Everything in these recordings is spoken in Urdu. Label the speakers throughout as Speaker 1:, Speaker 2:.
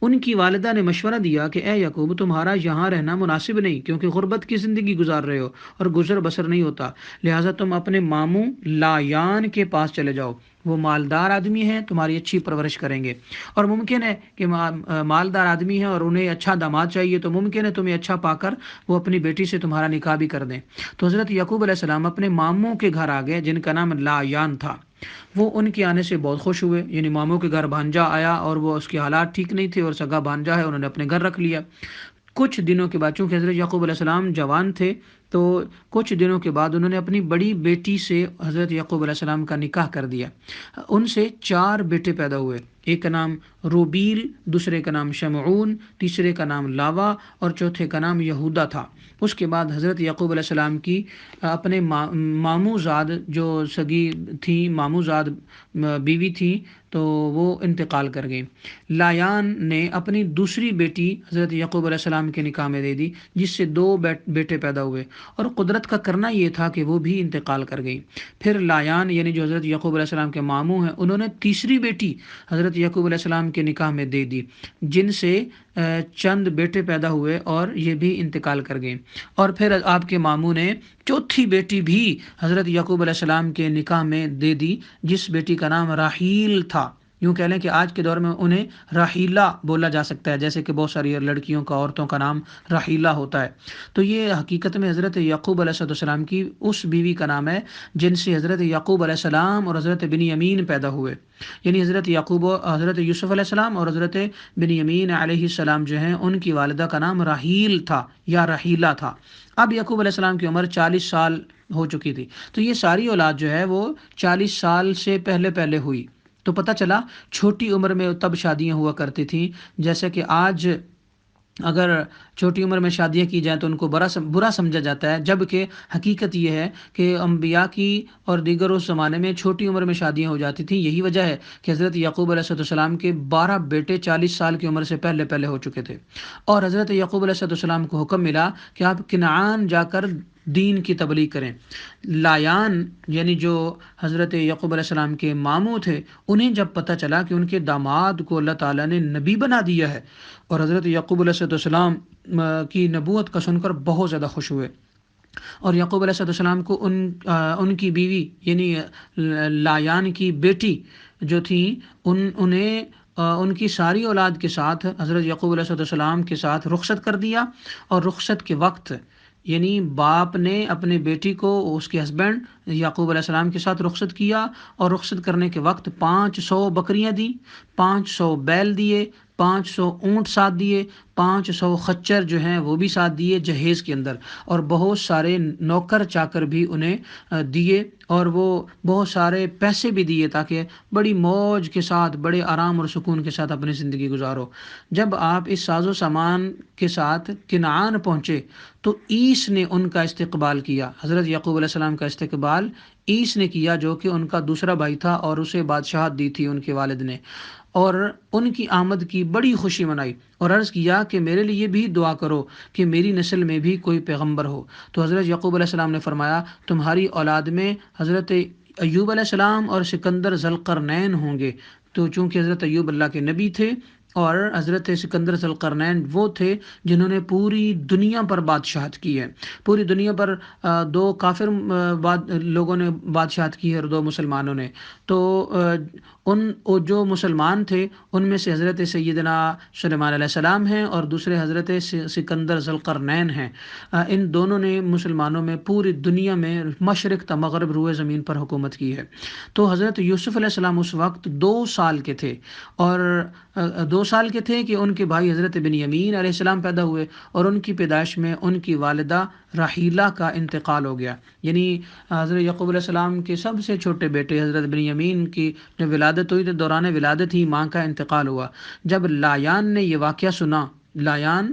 Speaker 1: ان کی والدہ نے مشورہ دیا کہ اے یعقوب، تمہارا یہاں رہنا مناسب نہیں، کیونکہ غربت کی زندگی گزار رہے ہو اور گزر بسر نہیں ہوتا، لہٰذا تم اپنے ماموں لایان کے پاس چلے جاؤ، وہ مالدار آدمی ہیں، تمہاری اچھی پرورش کریں گے، اور ممکن ہے کہ مالدار آدمی ہیں اور انہیں اچھا داماد چاہیے، تو ممکن ہے تمہیں اچھا پا کر وہ اپنی بیٹی سے تمہارا نکاح بھی کر دیں۔ تو حضرت یعقوب علیہ السلام اپنے ماموں کے گھر آ گئے، جن کا نام لایان تھا۔ وہ ان کے آنے سے بہت خوش ہوئے، یعنی ماموں کے گھر بھانجا آیا اور وہ اس کے حالات ٹھیک نہیں تھے اور سگا بھانجا ہے، انہوں نے اپنے گھر رکھ لیا۔ کچھ دنوں کے بعد، چونکہ حضرت یعقوب علیہ السلام جوان تھے، تو کچھ دنوں کے بعد انہوں نے اپنی بڑی بیٹی سے حضرت یعقوب علیہ السلام کا نکاح کر دیا۔ ان سے 4 بیٹے پیدا ہوئے، ایک کا نام روبیل، دوسرے کا نام شمعون، تیسرے کا نام لاوا اور چوتھے کا نام یہودا تھا۔ اس کے بعد حضرت یعقوب علیہ السلام کی اپنے ماموں زاد جو سگی تھی، ماموں زاد بیوی تھی، تو وہ انتقال کر گئی۔ لایان نے اپنی دوسری بیٹی حضرت یعقوب علیہ السلام کے نکاح میں دے دی، جس سے 2 بیٹے پیدا ہوئے، اور قدرت کا کرنا یہ تھا کہ وہ بھی انتقال کر گئی۔ پھر لایان یعنی جو حضرت یعقوب علیہ السلام کے ماموں ہیں، انہوں نے تیسری بیٹی حضرت یعقوب علیہ السلام کے نکاح میں دے دی، جن سے چند بیٹے پیدا ہوئے اور یہ بھی انتقال کر گئے۔ اور پھر آپ کے ماموں نے چوتھی بیٹی بھی حضرت یعقوب علیہ السلام کے نکاح میں دے دی، جس بیٹی کا نام راحیل تھا۔ یوں کہہ لیں کہ آج کے دور میں انہیں راحیلہ بولا جا سکتا ہے، جیسے کہ بہت ساری لڑکیوں کا، عورتوں کا نام راحیلہ ہوتا ہے۔ تو یہ حقیقت میں حضرت یعقوب علیہ السلام کی اس بیوی کا نام ہے جن سے حضرت یعقوب علیہ السلام اور حضرت بنیامین پیدا ہوئے، یعنی حضرت یعقوب، حضرت یوسف علیہ السلام اور حضرت بنیامین علیہ السلام جو ہیں، ان کی والدہ کا نام راحیل تھا یا راحیلہ تھا۔ اب یعقوب علیہ السلام کی عمر 40 سال ہو چکی تھی، تو یہ ساری اولاد جو ہے وہ 40 سال سے پہلے ہوئی۔ تو پتہ چلا چھوٹی عمر میں تب شادیاں ہوا کرتی تھیں، جیسے کہ آج اگر چھوٹی عمر میں شادیاں کی جائیں تو ان کو برا سمجھا جاتا ہے، جبکہ حقیقت یہ ہے کہ انبیاء کی اور دیگر اس زمانے میں چھوٹی عمر میں شادیاں ہو جاتی تھیں۔ یہی وجہ ہے کہ حضرت یعقوب علیہ السلام کے 12 بیٹے 40 سال کی عمر سے پہلے ہو چکے تھے، اور حضرت یعقوب علیہ السلام کو حکم ملا کہ آپ کنعان جا کر دین کی تبلیغ کریں۔ لایان یعنی جو حضرت یعقوب علیہ السلام کے ماموں تھے، انہیں جب پتہ چلا کہ ان کے داماد کو اللہ تعالیٰ نے نبی بنا دیا ہے، اور حضرت یعقوب علیہ السلام کی نبوت کا سن کر بہت زیادہ خوش ہوئے، اور یعقوب علیہ السلام کو ان کی بیوی یعنی لایان کی بیٹی جو تھی، انہیں ان کی ساری اولاد کے ساتھ حضرت یعقوب علیہ السلام کے ساتھ رخصت کر دیا، اور رخصت کے وقت یعنی باپ نے اپنے بیٹی کو اس کے ہسبینڈ یعقوب علیہ السلام کے ساتھ رخصت کیا، اور رخصت کرنے کے وقت 500 بکریاں دیں، 500 بیل دیے، 500 اونٹ ساتھ دیے، 500 خچر جو ہیں وہ بھی ساتھ دیے جہیز کے اندر، اور بہت سارے نوکر چاکر بھی انہیں دیے، اور وہ بہت سارے پیسے بھی دیے تاکہ بڑی موج کے ساتھ، بڑے آرام اور سکون کے ساتھ اپنی زندگی گزارو۔ جب آپ اس ساز و سامان کے ساتھ کنعان پہنچے تو عیس نے ان کا استقبال کیا، حضرت یعقوب علیہ السلام کا استقبال عیس نے کیا، جو کہ ان کا دوسرا بھائی تھا، اور اسے بادشاہت دی تھی ان کے والد نے، اور ان کی آمد کی بڑی خوشی منائی، اور عرض کیا کہ میرے لیے بھی دعا کرو کہ میری نسل میں بھی کوئی پیغمبر ہو۔ تو حضرت یعقوب علیہ السلام نے فرمایا تمہاری اولاد میں حضرت ایوب علیہ السلام اور سکندر ذوالقرنین ہوں گے۔ تو چونکہ حضرت ایوب اللہ کے نبی تھے، اور حضرت سکندر ذوالقرنین وہ تھے جنہوں نے پوری دنیا پر بادشاہت کی ہے۔ پوری دنیا پر 2 کافر لوگوں نے بادشاہت کی ہے اور 2 مسلمانوں نے۔ تو جو مسلمان تھے ان میں سے حضرت سیدنا سلیمان علیہ السلام ہیں، اور دوسرے حضرت سکندر ذوالقرنین ہیں۔ ان دونوں نے مسلمانوں میں پوری دنیا میں مشرق تا مغرب روئے زمین پر حکومت کی ہے۔ تو حضرت یوسف علیہ السلام اس وقت 2 سال کے تھے، اور 2 سال کے تھے کہ ان کے بھائی حضرت بنیامین علیہ السلام پیدا ہوئے، اور ان کی پیدائش میں ان کی والدہ راحیلہ کا انتقال ہو گیا، یعنی حضرت یعقوب علیہ السلام کے سب سے چھوٹے بیٹے حضرت بنیامین کی جو ولادت ہوئی تو دوران ولادت ہی ماں کا انتقال ہوا۔ جب لایان نے یہ واقعہ سنا، لایان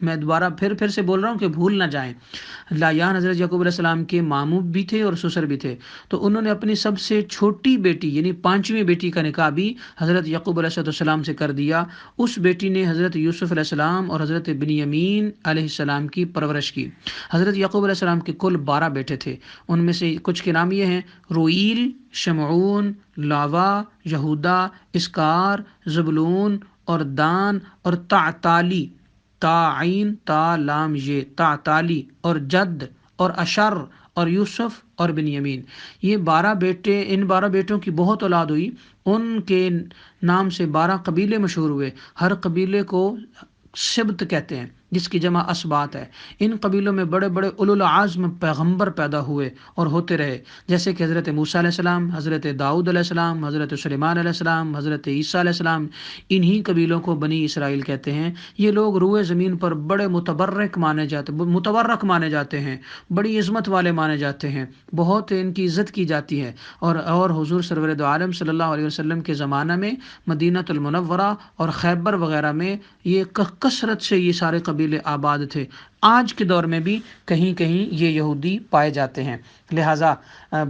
Speaker 1: میں دوبارہ پھر سے بول رہا ہوں کہ بھول نہ جائیں، لایان حضرت یعقوب علیہ السلام کے ماموں بھی تھے اور سسر بھی تھے، تو انہوں نے اپنی سب سے چھوٹی بیٹی یعنی پانچویں بیٹی کا نکاح بھی حضرت یعقوب علیہ السلام سے کر دیا۔ اس بیٹی نے حضرت یوسف علیہ السلام اور حضرت بنیامین علیہ السلام کی پرورش کی۔ حضرت یعقوب علیہ السلام کے کل 12 بیٹے تھے، ان میں سے کچھ کے نام یہ ہیں: روئیل، شمعون، لاوا، یہودا، اسکار، زبلون اور دان اور تعتالی، تعین تا لام یہ تعتالی، اور جد اور اشر اور یوسف اور بنیامین۔ یہ 12 بیٹے، ان 12 بیٹوں کی بہت اولاد ہوئی، ان کے نام سے 12 قبیلے مشہور ہوئے۔ ہر قبیلے کو سبت کہتے ہیں جس کی جمع اسبات ہے۔ ان قبیلوں میں بڑے بڑے اولو العزم پیغمبر پیدا ہوئے اور ہوتے رہے، جیسے کہ حضرت موسیٰ علیہ السلام، حضرت داؤد علیہ السلام، حضرت سلیمان علیہ السلام، حضرت عیسیٰ علیہ السلام۔ انہی قبیلوں کو بنی اسرائیل کہتے ہیں۔ یہ لوگ روئے زمین پر بڑے متبرک مانے جاتے ہیں، بڑی عظمت والے مانے جاتے ہیں، بہت ان کی عزت کی جاتی ہے۔ اور حضور سرور دو عالم صلی اللہ علیہ وسلم کے زمانہ میں مدینہ المنورہ اور خیبر وغیرہ میں یہ کثرت سے یہ سارے قبیلے آباد تھے۔ آج کے دور میں بھی کہیں کہیں یہ یہودی پائے جاتے ہیں۔ لہٰذا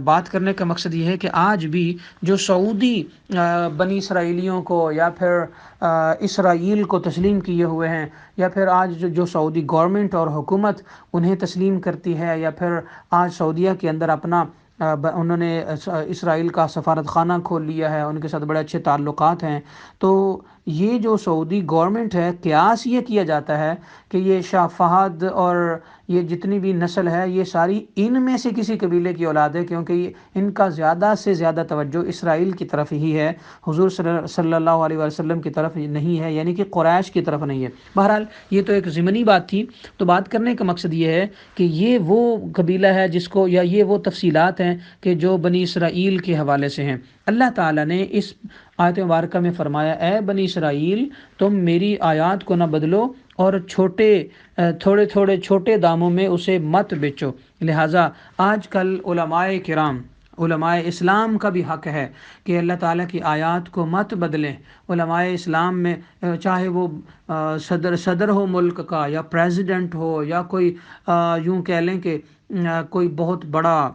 Speaker 1: بات کرنے کا مقصد یہ ہے کہ آج بھی جو سعودی بنی اسرائیلیوں کو یا پھر اسرائیل کو تسلیم کیے ہوئے ہیں، یا پھر آج جو سعودی گورنمنٹ اور حکومت انہیں تسلیم کرتی ہے، یا پھر آج سعودیہ کے اندر اپنا انہوں نے اسرائیل کا سفارت خانہ کھول لیا ہے، ان کے ساتھ بڑے اچھے تعلقات ہیں، تو یہ جو سعودی گورنمنٹ ہے، قیاس یہ کیا جاتا ہے کہ یہ شاہ فہد اور یہ جتنی بھی نسل ہے یہ ساری ان میں سے کسی قبیلے کی اولاد ہے، کیونکہ ان کا زیادہ سے زیادہ توجہ اسرائیل کی طرف ہی ہے، حضور صلی اللہ علیہ وسلم کی طرف نہیں ہے، یعنی کہ قریش کی طرف نہیں ہے۔ بہرحال یہ تو ایک ضمنی بات تھی، تو بات کرنے کا مقصد یہ ہے کہ یہ وہ قبیلہ ہے جس کو، یا یہ وہ تفصیلات ہیں کہ جو بنی اسرائیل کے حوالے سے ہیں۔ اللہ تعالیٰ نے اس آیت مبارکہ میں فرمایا: اے بنی اسرائیل، تم میری آیات کو نہ بدلو اور تھوڑے چھوٹے داموں میں اسے مت بیچو۔ لہٰذا آج کل علماء کرام، علماء اسلام کا بھی حق ہے کہ اللہ تعالیٰ کی آیات کو مت بدلیں۔ علماء اسلام میں چاہے وہ صدر ہو ملک کا، یا پریزیڈنٹ ہو، یا کوئی یوں کہہ لیں کہ کوئی بہت بڑا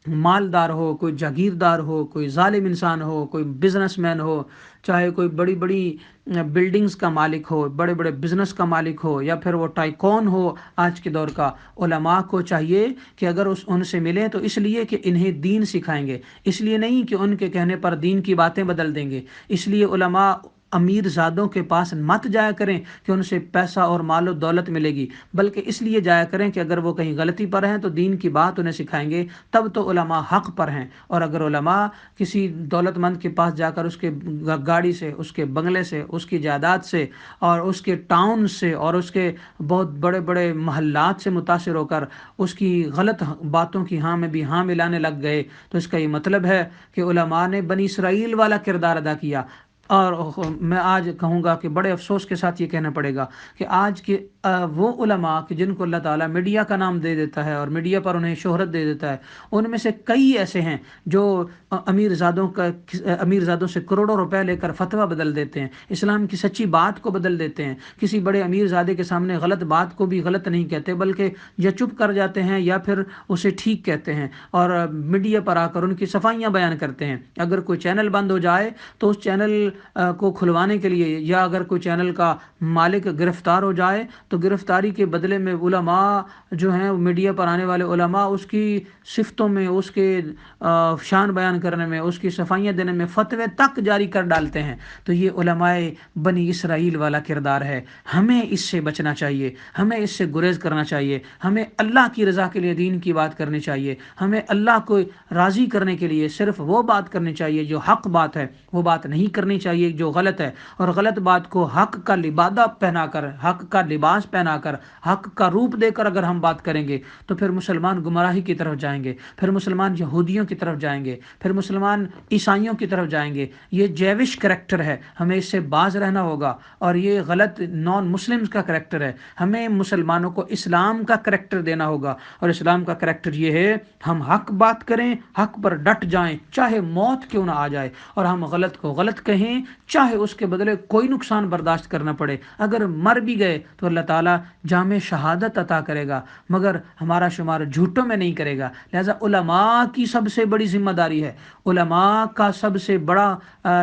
Speaker 1: مالدار ہو، کوئی جاگیردار ہو، کوئی ظالم انسان ہو، کوئی بزنس مین ہو، چاہے کوئی بڑی بڑی بلڈنگز کا مالک ہو، بڑے بڑے بزنس کا مالک ہو، یا پھر وہ ٹائکون ہو آج کے دور کا، علماء کو چاہیے کہ اگر ان سے ملیں تو اس لیے کہ انہیں دین سکھائیں گے، اس لیے نہیں کہ ان کے کہنے پر دین کی باتیں بدل دیں گے۔ اس لیے علماء امیر زادوں کے پاس مت جایا کریں کہ ان سے پیسہ اور مال و دولت ملے گی، بلکہ اس لیے جایا کریں کہ اگر وہ کہیں غلطی پر ہیں تو دین کی بات انہیں سکھائیں گے، تب تو علماء حق پر ہیں۔ اور اگر علماء کسی دولت مند کے پاس جا کر اس کے گاڑی سے، اس کے بنگلے سے، اس کی جائیداد سے، اور اس کے ٹاؤن سے، اور اس کے بہت بڑے بڑے محلات سے متاثر ہو کر اس کی غلط باتوں کی ہاں میں بھی ہاں ملانے لگ گئے، تو اس کا یہ مطلب ہے کہ علماء نے بنی اسرائیل والا کردار ادا کیا۔ اور میں آج کہوں گا کہ بڑے افسوس کے ساتھ یہ کہنا پڑے گا کہ آج کے وہ علماء کہ جن کو اللہ تعالیٰ میڈیا کا نام دے دیتا ہے اور میڈیا پر انہیں شہرت دے دیتا ہے، ان میں سے کئی ایسے ہیں جو امیر زادوں سے کروڑوں روپے لے کر فتویٰ بدل دیتے ہیں، اسلام کی سچی بات کو بدل دیتے ہیں، کسی بڑے امیر زادے کے سامنے غلط بات کو بھی غلط نہیں کہتے، بلکہ یا چپ کر جاتے ہیں یا پھر اسے ٹھیک کہتے ہیں، اور میڈیا پر آ کر ان کی صفائیاں بیان کرتے ہیں۔ اگر کوئی چینل بند ہو جائے تو اس چینل کو کھلوانے کے لیے، یا اگر کوئی چینل کا مالک گرفتار ہو جائے تو گرفتاری کے بدلے میں علماء جو ہیں، میڈیا پر آنے والے علماء، اس کی صفتوں میں، اس کے شان بیان کرنے میں، اس کی صفائیاں دینے میں فتوے تک جاری کر ڈالتے ہیں۔ تو یہ علماء بنی اسرائیل والا کردار ہے۔ ہمیں اس سے بچنا چاہیے، ہمیں اس سے گریز کرنا چاہیے، ہمیں اللہ کی رضا کے لیے دین کی بات کرنی چاہیے، ہمیں اللہ کو راضی کرنے کے لیے صرف وہ بات کرنی چاہیے جو حق بات ہے، وہ بات نہیں کرنی چاہیے جو غلط ہے، اور غلط بات کو حق کا لبادہ پہنا کر، حق کا لباس پہنا کر، حق کا روپ دے کر اگر ہم بات کریں گے تو پھر مسلمان گمراہی کی طرف جائیں گے، پھر مسلمان یہودیوں کی طرف جائیں گے، پھر مسلمان عیسائیوں کی طرف جائیں گے۔ یہ جیوش کریکٹر ہے، ہمیں اس سے باز رہنا ہوگا، اور یہ غلط نان مسلمز کا کریکٹر ہے۔ ہمیں مسلمانوں کو اسلام کا کریکٹر دینا ہوگا، اور اسلام کا کریکٹر یہ ہے ہم حق بات کریں، حق پر ڈٹ جائیں چاہے موت کیوں نہ آ جائے، اور ہم غلط کو غلط کہیں ہیں چاہے اس کے بدلے کوئی نقصان برداشت کرنا پڑے، اگر مر بھی گئے تو اللہ تعالیٰ جامع شہادت عطا کرے گا، مگر ہمارا شمار جھوٹوں میں نہیں کرے گا۔ لہذا علماء کی سب سے بڑی ذمہ داری ہے، علماء کا سب سے بڑا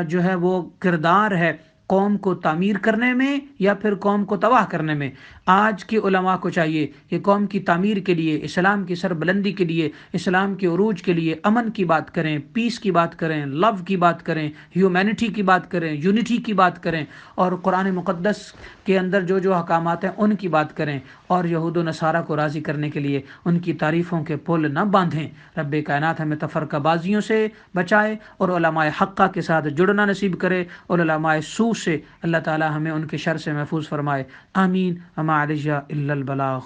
Speaker 1: جو ہے وہ کردار ہے قوم کو تعمیر کرنے میں یا پھر قوم کو تباہ کرنے میں۔ آج کے علماء کو چاہیے کہ قوم کی تعمیر کے لیے، اسلام کی سربلندی کے لیے، اسلام کے عروج کے لیے امن کی بات کریں، پیس کی بات کریں، لو کی بات کریں، ہیومینٹی کی بات کریں، یونٹی کی بات کریں، اور قرآن مقدس کے اندر جو جو احکامات ہیں ان کی بات کریں، اور یہود و نصارہ کو راضی کرنے کے لیے ان کی تعریفوں کے پل نہ باندھیں۔ رب کائنات ہمیں تفرقہ بازیوں سے بچائے اور علماء حقہ کے ساتھ جڑنا نصیب کرے، اور علماء سوء سے اللہ تعالی ہمیں ان کے شر سے محفوظ فرمائے۔ آمین۔ وما علیہ الا البلاغ۔